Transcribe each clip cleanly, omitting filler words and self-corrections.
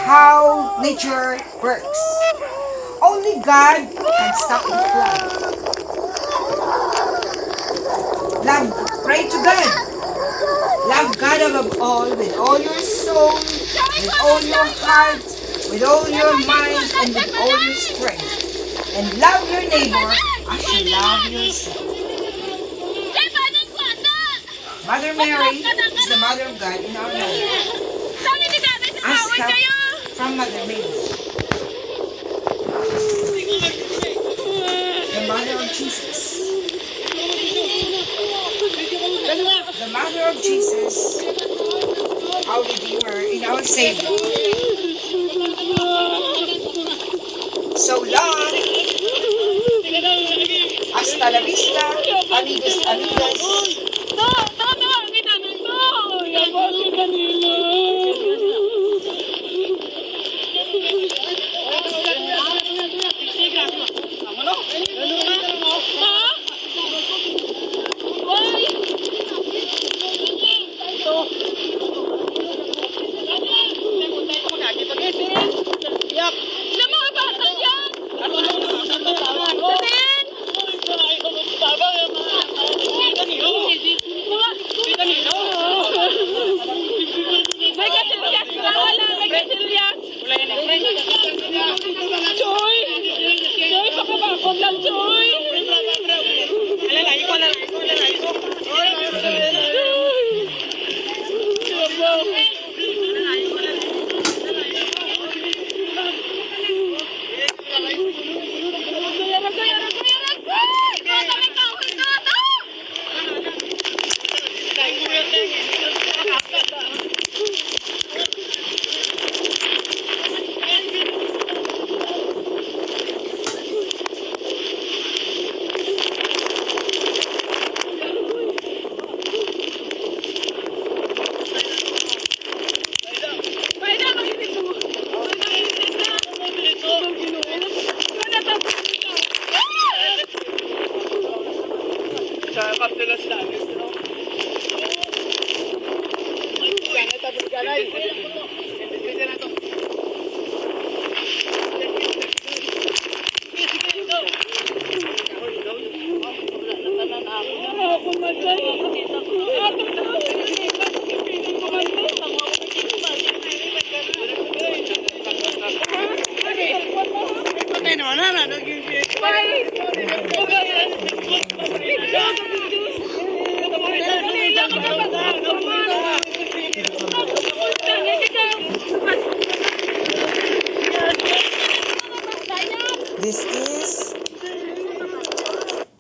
how nature works. Only God can stop the flood. Love, pray to God. Love God above all with all your soul, with all your heart, with all your mind, and with all your strength. And love your neighbor as you love yourself. Mother Mary is the Mother of God in our life. Ask help from Mother Mary, the Mother of Jesus. The Mother of Jesus, our Redeemer and our Savior. So long, hasta la vista, amigos, amigas. This is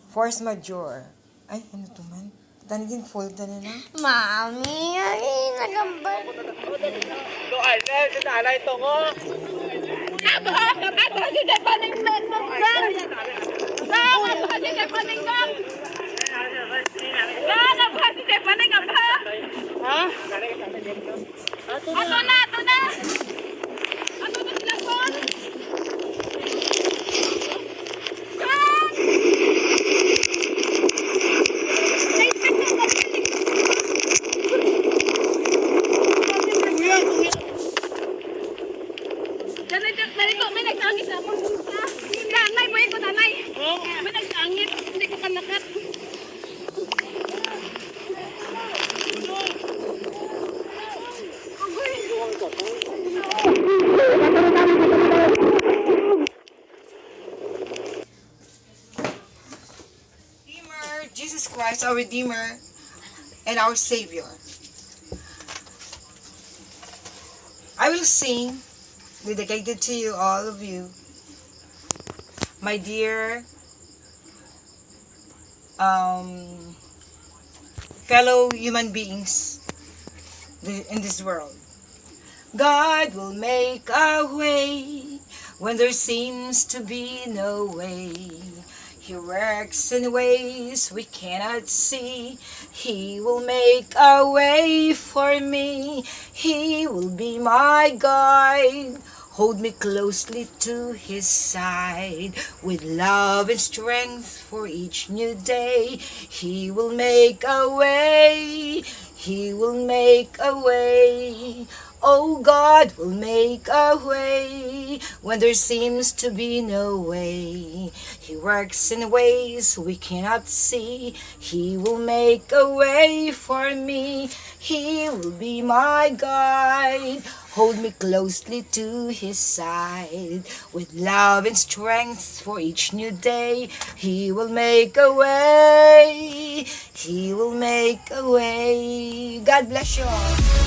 force majeure. Ay, ano to man? Tanigin folder na na. Mami, ay, nagambal. Doon na, sa tanay ito ko. Ako, hindi pa rin nagambal. Ako, hindi pa rin nagambal. Ako, hindi pa rin nagambal. Ha? Ato na. Ato na sila ko. Narito, may nag-angit ako. Nanay, boy ko nanay. May nag-angit, hindi ko kanakat. Redeemer, Jesus Christ, our Redeemer and our Savior. I will sing, dedicated to you, all of you, my dear fellow human beings in this world. God will make a way when there seems to be no way. He works in ways we cannot see. He will make a way for me. He will be my guide. Hold me closely to His side. With love and strength for each new day, He will make a way. He will make a way. Oh, God will make a way when there seems to be no way. He works in ways we cannot see. He will make a way for me. He will be my guide. Hold me closely to His side. With love and strength for each new day, He will make a way. He will make a way. God bless you all.